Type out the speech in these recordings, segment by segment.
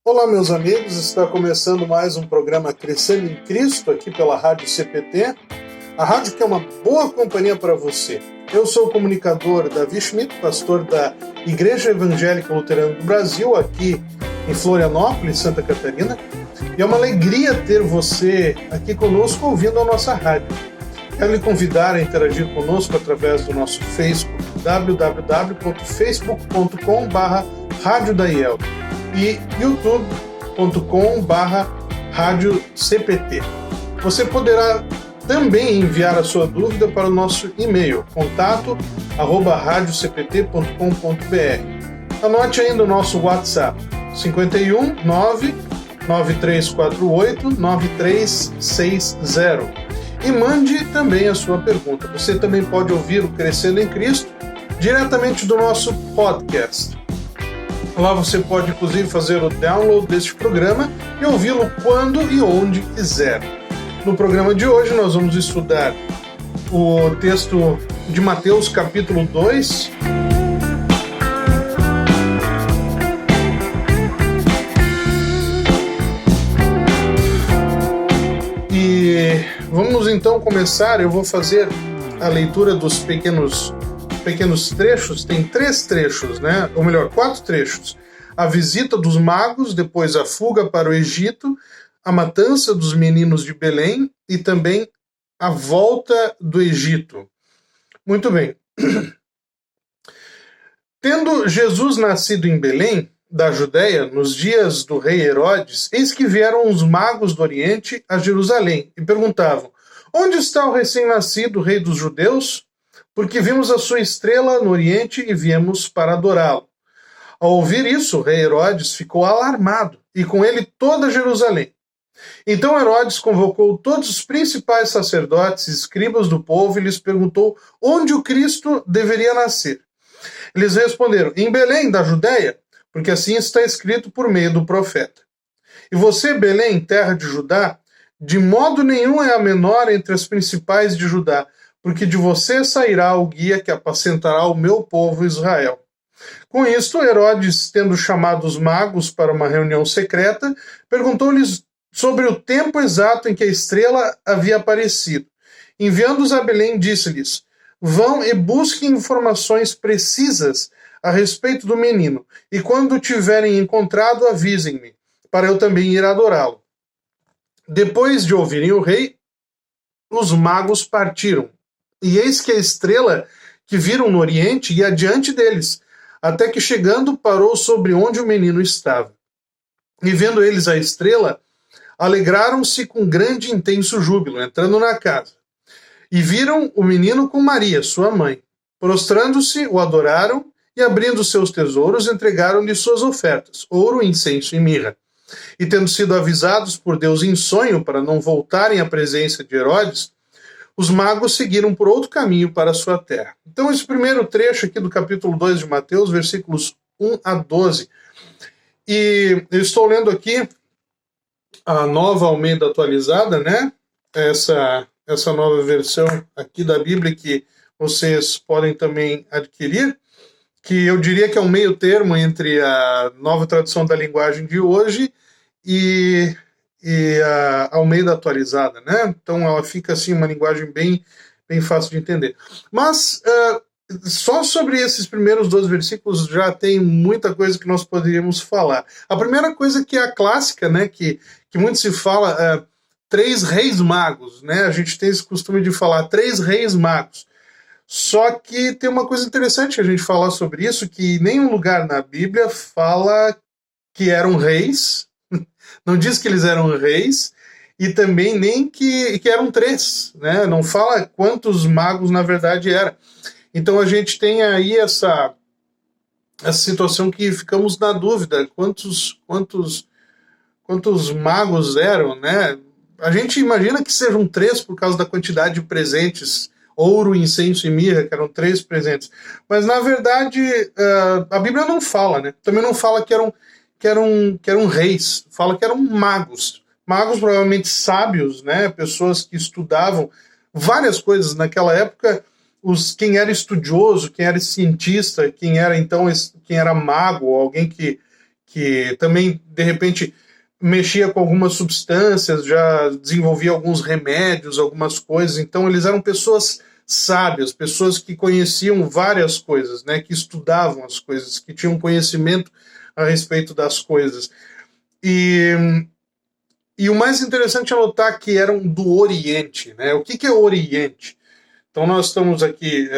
Olá, meus amigos, está começando mais um programa Crescendo em Cristo, aqui pela Rádio CPT, a rádio que é uma boa companhia para você. Eu sou o comunicador Davi Schmidt, pastor da Igreja Evangélica Luterana do Brasil, aqui em Florianópolis, Santa Catarina, e é uma alegria ter você aqui conosco ouvindo a nossa rádio. Quero lhe convidar a interagir conosco através do nosso Facebook, www.facebook.com/radiodaiel e youtube.com/radiocpt. Você poderá também enviar a sua dúvida para o nosso e-mail, contato@radiocpt.com.br. Anote ainda o nosso WhatsApp, 51 99348 9360. E mande também a sua pergunta. Você também pode ouvir o Crescendo em Cristo diretamente do nosso podcast. Lá você pode, inclusive, fazer o download deste programa e ouvi-lo quando e onde quiser. No programa de hoje nós vamos estudar o texto de Mateus, capítulo 2. E vamos então começar. Eu vou fazer a leitura dos pequenos trechos. Tem 3 trechos, né? Ou melhor, 4 trechos. A visita dos magos, depois a fuga para o Egito, a matança dos meninos de Belém e também a volta do Egito. Muito bem. Tendo Jesus nascido em Belém, da Judéia, nos dias do rei Herodes, eis que vieram os magos do Oriente a Jerusalém e perguntavam: onde está o recém-nascido rei dos judeus? Porque vimos a sua estrela no Oriente e viemos para adorá-lo. Ao ouvir isso, o rei Herodes ficou alarmado, e com ele toda Jerusalém. Então Herodes convocou todos os principais sacerdotes e escribas do povo e lhes perguntou onde o Cristo deveria nascer. Eles responderam: em Belém, da Judéia, porque assim está escrito por meio do profeta. E você, Belém, terra de Judá, de modo nenhum é a menor entre as principais de Judá, porque de você sairá o guia que apacentará o meu povo Israel. Com isto, Herodes, tendo chamado os magos para uma reunião secreta, perguntou-lhes sobre o tempo exato em que a estrela havia aparecido. Enviando-os a Belém, disse-lhes: vão e busquem informações precisas a respeito do menino, e quando o tiverem encontrado, avisem-me, para eu também ir adorá-lo. Depois de ouvirem o rei, os magos partiram. E eis que a estrela que viram no Oriente ia adiante deles, até que chegando parou sobre onde o menino estava. E vendo eles a estrela, alegraram-se com grande e intenso júbilo, entrando na casa. E viram o menino com Maria, sua mãe. Prostrando-se, o adoraram e, abrindo seus tesouros, entregaram-lhe suas ofertas, ouro, incenso e mirra. E tendo sido avisados por Deus em sonho para não voltarem à presença de Herodes, os magos seguiram por outro caminho para a sua terra. Então, esse primeiro trecho aqui do capítulo 2 de Mateus, versículos 1 a 12. E eu estou lendo aqui a Nova Almeida atualizada, né? Essa nova versão aqui da Bíblia que vocês podem também adquirir, que eu diria que é um meio termo entre a Nova Tradução da Linguagem de hoje e a Almeida atualizada, né? Então ela fica assim uma linguagem bem fácil de entender. Mas só sobre esses primeiros 2 versículos já tem muita coisa que nós poderíamos falar. A primeira coisa que é a clássica, né? Que muito se fala, 3 reis magos, né? A gente tem esse costume de falar 3 reis magos. Só que tem uma coisa interessante a gente falar sobre isso, que nenhum lugar na Bíblia fala que eram reis, não diz que eles eram reis, e também nem que eram 3, né? Não fala quantos magos na verdade eram. Então a gente tem aí essa situação que ficamos na dúvida, quantos magos eram, né? A gente imagina que sejam 3 por causa da quantidade de presentes, ouro, incenso e mirra, que eram 3 presentes. Mas, na verdade, a Bíblia não fala, né? Também não fala que eram reis, fala que eram magos. Magos provavelmente sábios, né? Pessoas que estudavam várias coisas naquela época. Quem era estudioso, quem era cientista, quem era mago, alguém que que também, de repente, mexia com algumas substâncias, já desenvolvia alguns remédios, algumas coisas. Então, eles eram pessoas sábias, pessoas que conheciam várias coisas, né, que estudavam as coisas, que tinham conhecimento a respeito das coisas. E o mais interessante é notar que eram do Oriente, né? O que é o Oriente? Então nós estamos aqui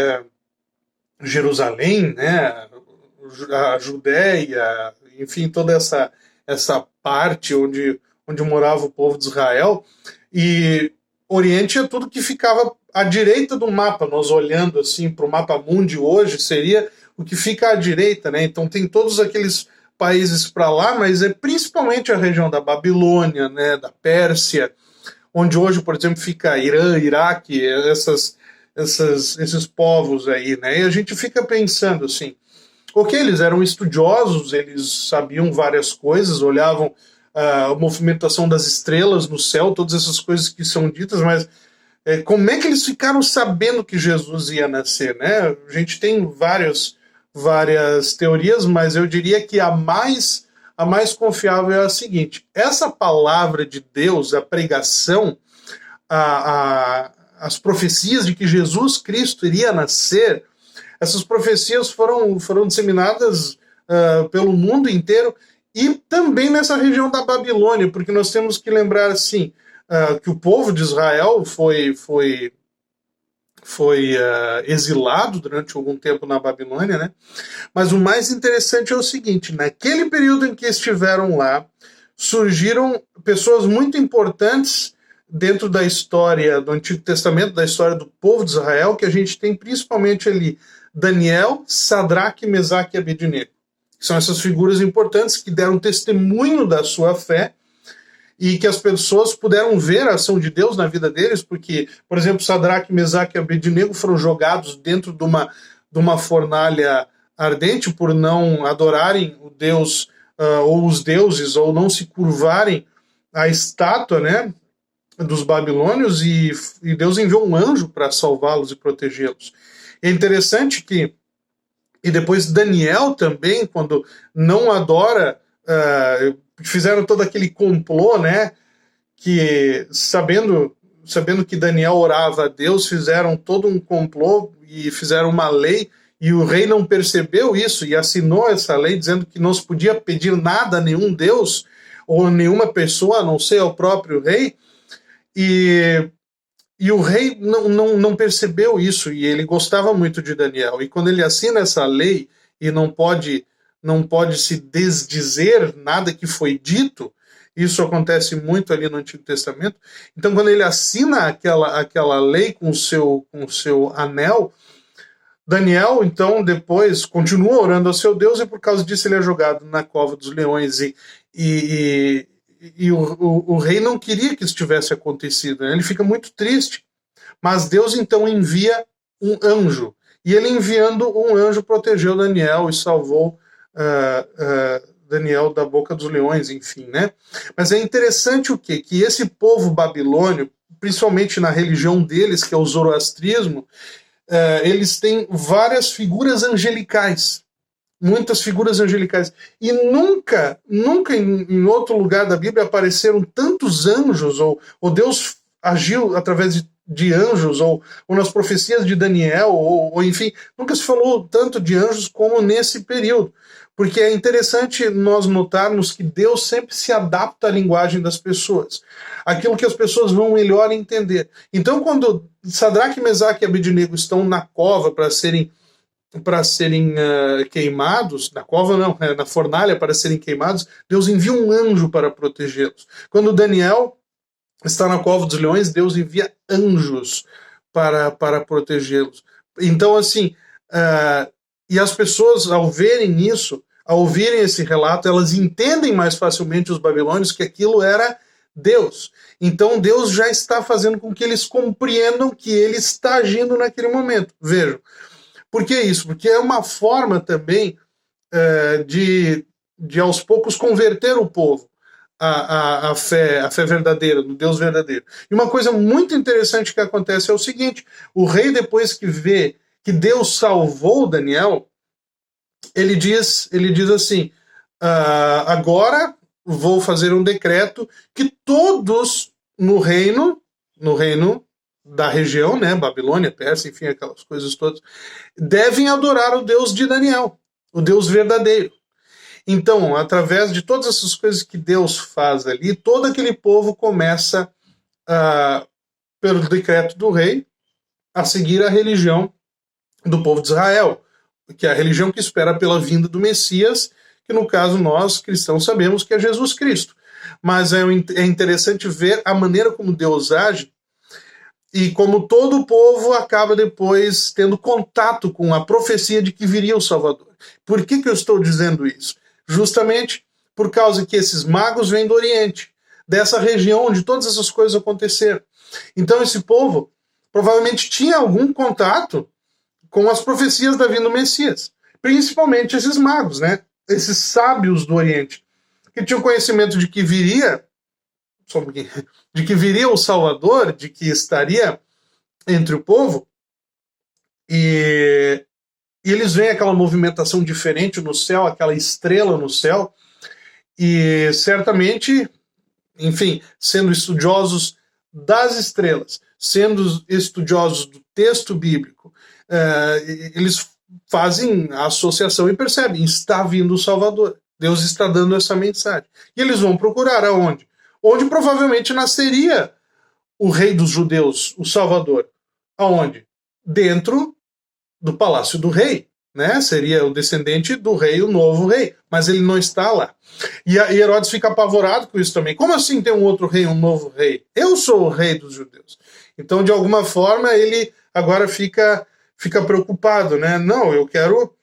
Jerusalém, né? A Judéia, enfim, toda essa parte onde morava o povo de Israel. E Oriente é tudo que ficava à direita do mapa. Nós olhando assim para o mapa mundi hoje, seria o que fica à direita, né? Então tem todos aqueles países para lá, mas é principalmente a região da Babilônia, né, da Pérsia, onde hoje, por exemplo, fica Irã, Iraque, esses povos aí, né? E a gente fica pensando assim, ok, eles eram estudiosos, eles sabiam várias coisas, olhavam a movimentação das estrelas no céu, todas essas coisas que são ditas, mas como é que eles ficaram sabendo que Jesus ia nascer, né? A gente tem várias teorias, mas eu diria que a mais confiável é a seguinte: essa palavra de Deus, a pregação, as profecias de que Jesus Cristo iria nascer, essas profecias foram disseminadas pelo mundo inteiro e também nessa região da Babilônia, porque nós temos que lembrar assim, que o povo de Israel foi exilado durante algum tempo na Babilônia, né? Mas o mais interessante é o seguinte: naquele período em que estiveram lá, surgiram pessoas muito importantes dentro da história do Antigo Testamento, da história do povo de Israel, que a gente tem principalmente ali Daniel, Sadraque, Mesaque e Abednego. São essas figuras importantes que deram testemunho da sua fé e que as pessoas puderam ver a ação de Deus na vida deles, porque, por exemplo, Sadraque, Mesaque e Abednego foram jogados dentro de uma fornalha ardente por não adorarem o Deus ou os deuses, ou não se curvarem à estátua, né, dos babilônios, e Deus enviou um anjo para salvá-los e protegê-los. É interessante que, e depois Daniel também, quando não adora, fizeram todo aquele complô, né, que sabendo que Daniel orava a Deus, fizeram todo um complô e fizeram uma lei, e o rei não percebeu isso e assinou essa lei dizendo que não se podia pedir nada a nenhum deus ou nenhuma pessoa, a não ser ao próprio rei, e o rei não percebeu isso, e ele gostava muito de Daniel, e quando ele assina essa lei e não pode se desdizer nada que foi dito, isso acontece muito ali no Antigo Testamento. Então, quando ele assina aquela lei com o seu anel, Daniel, então, depois continua orando ao seu Deus, e por causa disso ele é jogado na cova dos leões, e o rei não queria que isso tivesse acontecido, né? Ele fica muito triste, mas Deus então envia um anjo, e ele enviando um anjo protegeu Daniel e salvou Daniel da boca dos leões, enfim, né? Mas é interessante o quê? Que esse povo babilônio, principalmente na religião deles, que é o zoroastrismo, eles têm várias figuras angelicais, muitas figuras angelicais, e nunca em outro lugar da Bíblia apareceram tantos anjos, ou Deus agiu através de anjos, ou nas profecias de Daniel, ou enfim, nunca se falou tanto de anjos como nesse período, porque é interessante nós notarmos que Deus sempre se adapta à linguagem das pessoas, aquilo que as pessoas vão melhor entender. Então, quando Sadraque, Mesaque e Abednego estão na cova para serem queimados, na cova não, na fornalha para serem queimados, Deus envia um anjo para protegê-los. Quando Daniel está na cova dos leões, Deus envia anjos para protegê-los. Então, assim, e as pessoas, ao verem isso, ao ouvirem esse relato, elas entendem mais facilmente, os babilônios, que aquilo era Deus. Então Deus já está fazendo com que eles compreendam que ele está agindo naquele momento. Vejam. Por que isso? Porque é uma forma também de aos poucos converter o povo à fé verdadeira, no Deus verdadeiro. E uma coisa muito interessante que acontece é o seguinte: o rei, depois que vê que Deus salvou Daniel, ele diz assim: agora vou fazer um decreto que todos no reino da região, né, Babilônia, Pérsia, enfim, aquelas coisas todas, devem adorar o Deus de Daniel, o Deus verdadeiro. Então, através de todas essas coisas que Deus faz ali, todo aquele povo começa, pelo decreto do rei, a seguir a religião do povo de Israel, que é a religião que espera pela vinda do Messias, que no caso nós, cristãos, sabemos que é Jesus Cristo. Mas é interessante ver a maneira como Deus age e como todo o povo acaba depois tendo contato com a profecia de que viria o Salvador. Por que eu estou dizendo isso? Justamente por causa que esses magos vêm do Oriente, dessa região onde todas essas coisas aconteceram. Então esse povo provavelmente tinha algum contato com as profecias da vinda do Messias. Principalmente esses magos, né? Esses sábios do Oriente, que tinham conhecimento de que viria o Salvador, de que estaria entre o povo, e eles veem aquela movimentação diferente no céu, aquela estrela no céu, e certamente, enfim, sendo estudiosos das estrelas, sendo estudiosos do texto bíblico, eles fazem a associação e percebem, está vindo o Salvador. Deus está dando essa mensagem. E eles vão procurar aonde? Onde provavelmente nasceria o rei dos judeus, o Salvador. Aonde? Dentro do palácio do rei, né? Seria o descendente do rei, o novo rei, mas ele não está lá. E Herodes fica apavorado com isso também. Como assim tem um outro rei, um novo rei? Eu sou o rei dos judeus. Então, de alguma forma, ele agora fica preocupado, né? Não, eu quero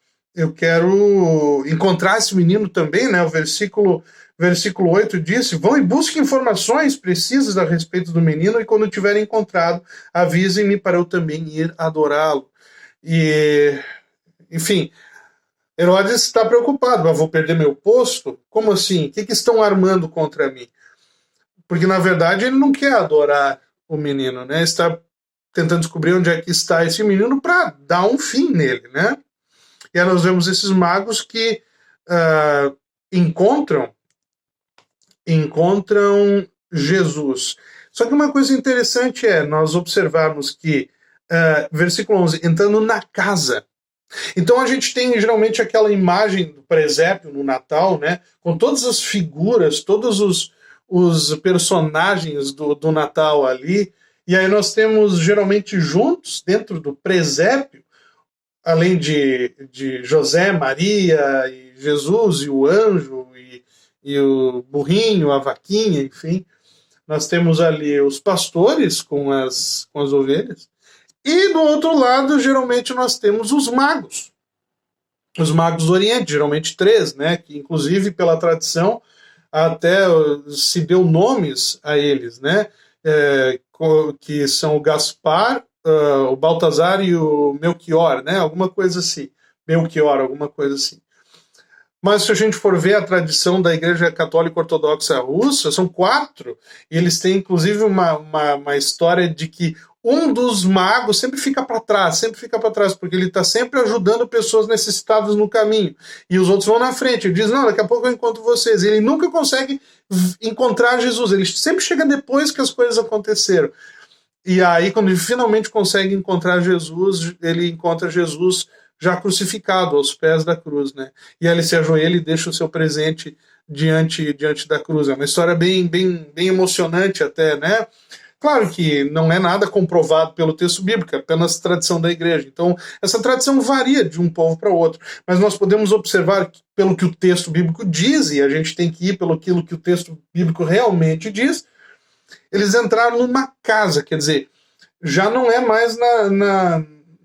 encontrar esse menino também, né? O versículo 8 diz: vão e busquem informações precisas a respeito do menino e quando tiverem encontrado, avisem-me para eu também ir adorá-lo. E, enfim, Herodes está preocupado. Vou perder meu posto? Como assim? O que estão armando contra mim? Porque, na verdade, ele não quer adorar o menino, né? Está tentando descobrir onde é que está esse menino para dar um fim nele, né? E aí nós vemos esses magos que encontram Jesus. Só que uma coisa interessante é nós observarmos que, versículo 11, entrando na casa. Então a gente tem geralmente aquela imagem do presépio no Natal, né, com todas as figuras, todos os personagens do Natal ali, e aí nós temos geralmente juntos, dentro do presépio, além de José, Maria, e Jesus, e o anjo, e o burrinho, a vaquinha, enfim, nós temos ali os pastores com as ovelhas, e do outro lado, geralmente, nós temos os magos do Oriente, geralmente 3, né, que inclusive pela tradição até se deu nomes a eles, né, que são o Gaspar, o Baltazar e o Melchior, né, alguma coisa assim, alguma coisa assim. Mas se a gente for ver a tradição da Igreja Católica Ortodoxa Russa, são 4, e eles têm inclusive uma história de que um dos magos sempre fica para trás, porque ele está sempre ajudando pessoas necessitadas no caminho. E os outros vão na frente. Ele diz, não, daqui a pouco eu encontro vocês. E ele nunca consegue encontrar Jesus. Ele sempre chega depois que as coisas aconteceram. E aí, quando ele finalmente consegue encontrar Jesus, ele encontra Jesus já crucificado aos pés da cruz, né? E aí ele se ajoelha e deixa o seu presente diante da cruz. É uma história bem emocionante até, né? Claro que não é nada comprovado pelo texto bíblico, é apenas tradição da igreja. Então, essa tradição varia de um povo para outro. Mas nós podemos observar que, pelo que o texto bíblico diz, e a gente tem que ir pelo que o texto bíblico realmente diz, eles entraram numa casa, quer dizer, já não é mais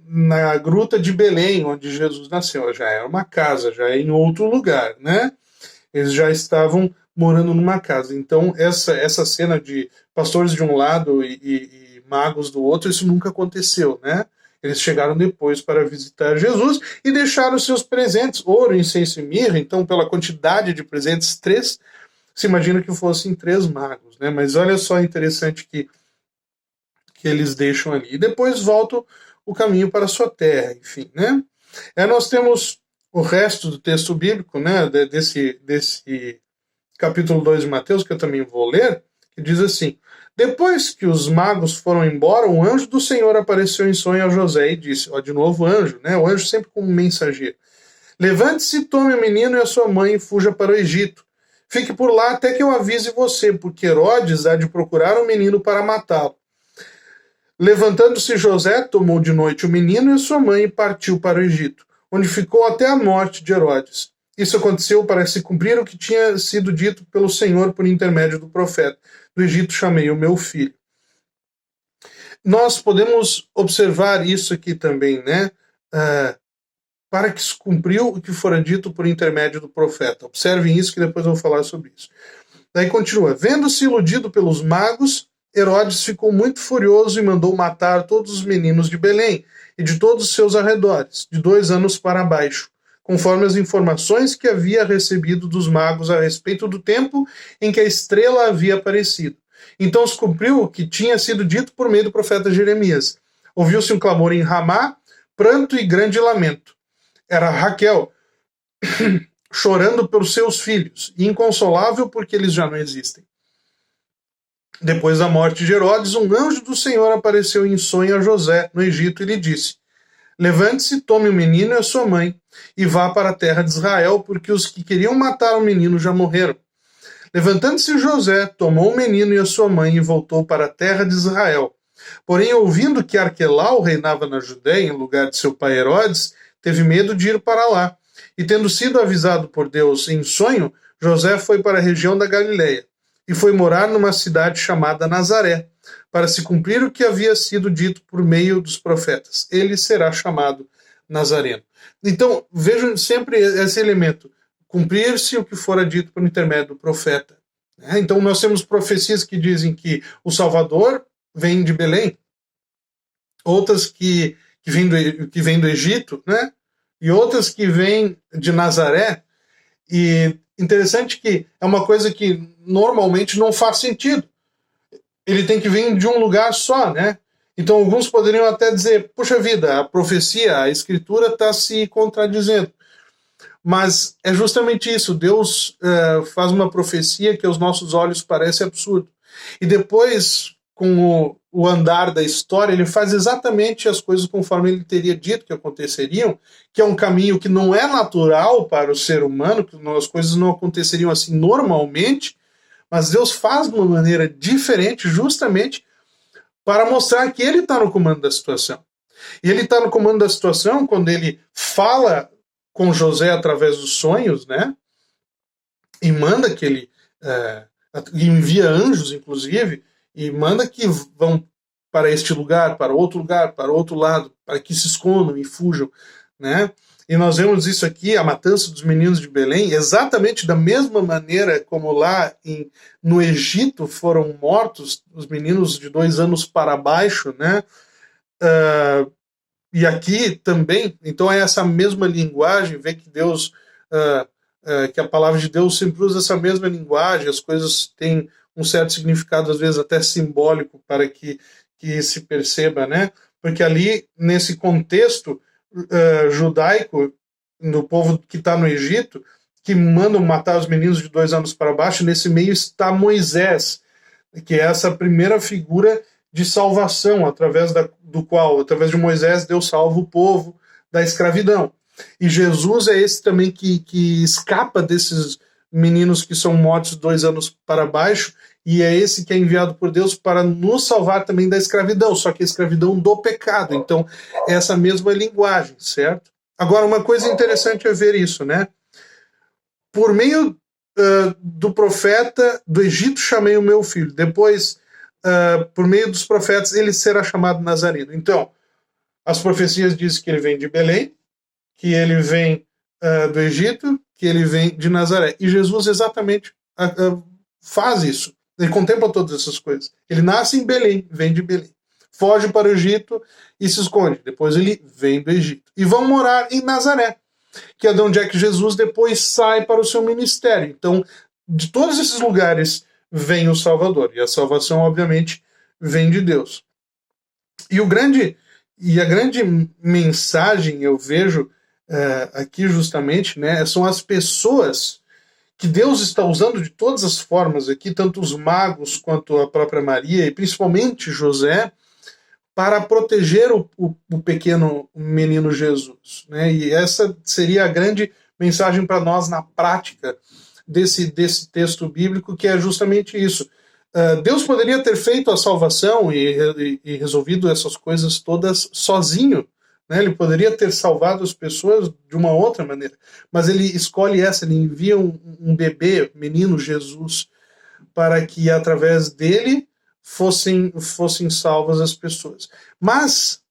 na gruta de Belém, onde Jesus nasceu, já é uma casa, já é em outro lugar, né? Eles já estavam morando numa casa. Então, essa cena de pastores de um lado e magos do outro, isso nunca aconteceu, né? Eles chegaram depois para visitar Jesus e deixaram seus presentes, ouro, incenso e mirra. Então, pela quantidade de presentes, 3, se imagina que fossem 3 magos, né? Mas olha só interessante que eles deixam ali. E depois voltam o caminho para a sua terra, enfim, né? Nós temos o resto do texto bíblico, né, desse capítulo 2 de Mateus, que eu também vou ler, que diz assim: depois que os magos foram embora, um anjo do Senhor apareceu em sonho a José e disse, ó, de novo anjo, né, o anjo sempre como mensageiro: levante-se, tome o menino e a sua mãe e fuja para o Egito. Fique por lá até que eu avise você, porque Herodes há de procurar o menino para matá-lo. Levantando-se José, tomou de noite o menino e a sua mãe e partiu para o Egito, onde ficou até a morte de Herodes. Isso aconteceu para se cumprir o que tinha sido dito pelo Senhor por intermédio do profeta: do Egito chamei o meu filho. Nós podemos observar isso aqui também, né? Para que se cumpriu o que fora dito por intermédio do profeta. Observem isso, que depois eu vou falar sobre isso. Daí continua: vendo-se iludido pelos magos, Herodes ficou muito furioso e mandou matar todos os meninos de Belém e de todos os seus arredores, de 2 anos para baixo, conforme as informações que havia recebido dos magos a respeito do tempo em que a estrela havia aparecido. Então se cumpriu o que tinha sido dito por meio do profeta Jeremias. Ouviu-se um clamor em Ramá, pranto e grande lamento. Era Raquel chorando pelos seus filhos, e inconsolável porque eles já não existem. Depois da morte de Herodes, um anjo do Senhor apareceu em sonho a José, no Egito, e lhe disse: levante-se, tome o menino e a sua mãe, e vá para a terra de Israel, porque os que queriam matar o menino já morreram. Levantando-se José, tomou o menino e a sua mãe e voltou para a terra de Israel. Porém, ouvindo que Arquelau reinava na Judéia em lugar de seu pai Herodes, teve medo de ir para lá. E tendo sido avisado por Deus em sonho, José foi para a região da Galileia e foi morar numa cidade chamada Nazaré, para se cumprir o que havia sido dito por meio dos profetas: ele será chamado Nazareno. Então, vejam sempre esse elemento: cumprir-se o que fora dito por intermédio do profeta. Então, nós temos profecias que dizem que o Salvador vem de Belém, outras que vêm do Egito, né? E outras que vêm de Nazaré. E interessante que é uma coisa que normalmente não faz sentido. Ele tem que vir de um lugar só, né? Então alguns poderiam até dizer: puxa vida, a profecia, a escritura está se contradizendo. Mas é justamente isso: Deus faz uma profecia que aos nossos olhos parece absurdo. E depois, com o andar da história, ele faz exatamente as coisas conforme ele teria dito que aconteceriam, que é um caminho que não é natural para o ser humano, que as coisas não aconteceriam assim normalmente, mas Deus faz de uma maneira diferente, justamente para mostrar que ele está no comando da situação. E ele está no comando da situação quando ele fala com José através dos sonhos, né? E manda que ele envia anjos, inclusive, e manda que vão para este lugar, para outro lado, para que se escondam e fujam, né? E nós vemos isso aqui, a matança dos meninos de Belém, exatamente da mesma maneira como lá no Egito foram mortos os meninos de 2 anos para baixo, né? E aqui também, então é essa mesma linguagem, vê que Deus, que a palavra de Deus sempre usa essa mesma linguagem, as coisas têm um certo significado, às vezes até simbólico, para que se perceba, né? Porque ali, nesse contexto judaico, no povo que está no Egito, que mandam matar os meninos de 2 anos para baixo, nesse meio está Moisés, que é essa primeira figura de salvação, através de Moisés, Deus salva o povo da escravidão. E Jesus é esse também que escapa desses meninos que são mortos 2 anos para baixo, e é esse que é enviado por Deus para nos salvar também da escravidão, só que a escravidão do pecado. Então, é essa mesma linguagem, certo? Agora, uma coisa interessante é ver isso, né? Por meio do profeta, do Egito chamei o meu filho. Depois, por meio dos profetas, ele será chamado Nazareno. Então, as profecias dizem que ele vem de Belém, que ele vem do Egito, que ele vem de Nazaré. E Jesus exatamente faz isso. Ele contempla todas essas coisas. Ele nasce em Belém, vem de Belém. Foge para o Egito e se esconde. Depois ele vem do Egito. E vão morar em Nazaré, que é de onde é que Jesus depois sai para o seu ministério. Então, de todos esses lugares vem o Salvador. E a salvação, obviamente, vem de Deus. E a grande mensagem, eu vejo, aqui justamente, né, são as pessoas que Deus está usando de todas as formas aqui, tanto os magos quanto a própria Maria, e principalmente José, para proteger o pequeno menino Jesus, né? E essa seria a grande mensagem para nós na prática desse texto bíblico, que é justamente isso. Deus poderia ter feito a salvação e resolvido essas coisas todas sozinho, né? Ele poderia ter salvado as pessoas de uma outra maneira, mas ele escolhe essa, ele envia um bebê, menino Jesus, para que através dele fossem salvas as pessoas. Mas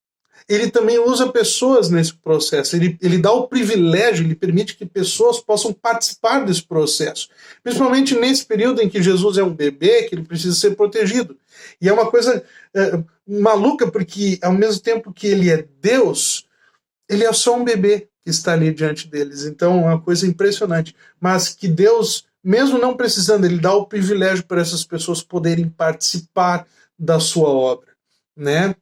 ele também usa pessoas nesse processo, ele dá o privilégio, ele permite que pessoas possam participar desse processo, principalmente nesse período em que Jesus é um bebê, que ele precisa ser protegido. E é uma coisa maluca, porque ao mesmo tempo que ele é Deus, ele é só um bebê que está ali diante deles. Então é uma coisa impressionante, mas que Deus, mesmo não precisando, ele dá o privilégio para essas pessoas poderem participar da sua obra, né?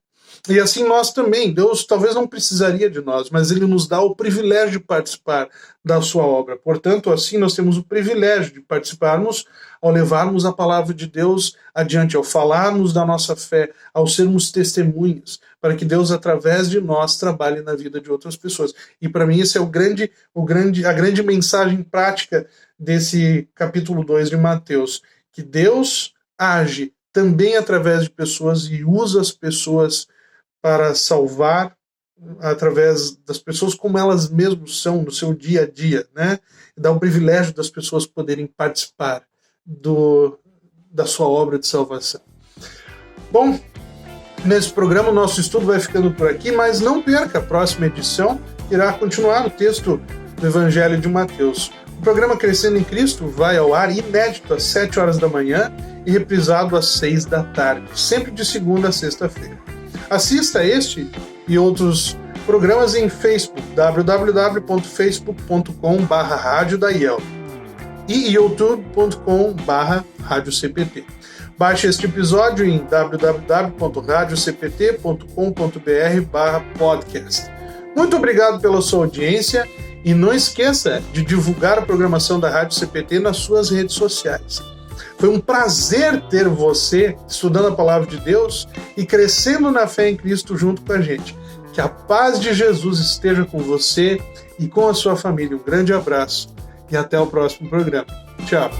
E assim nós também, Deus talvez não precisaria de nós, mas ele nos dá o privilégio de participar da sua obra. Portanto, assim nós temos o privilégio de participarmos ao levarmos a palavra de Deus adiante, ao falarmos da nossa fé, ao sermos testemunhas, para que Deus, através de nós, trabalhe na vida de outras pessoas. E para mim esse é a grande mensagem prática desse capítulo 2 de Mateus, que Deus age também através de pessoas e usa as pessoas para salvar através das pessoas como elas mesmas são no seu dia a dia, né? Dá o privilégio das pessoas poderem participar da sua obra de salvação. Bom, nesse programa o nosso estudo vai ficando por aqui, mas não perca a próxima edição, que irá continuar o texto do Evangelho de Mateus. O programa Crescendo em Cristo vai ao ar inédito às 7 horas da manhã e reprisado às 6 da tarde, sempre de segunda a sexta-feira. Assista este e outros programas em Facebook, www.facebook.com/radiodaiel e youtube.com/radiocpt. Baixe este episódio em www.radiocpt.com.br/podcast. Muito obrigado pela sua audiência e não esqueça de divulgar a programação da Rádio CPT nas suas redes sociais. Foi um prazer ter você estudando a Palavra de Deus e crescendo na fé em Cristo junto com a gente. Que a paz de Jesus esteja com você e com a sua família. Um grande abraço e até o próximo programa. Tchau.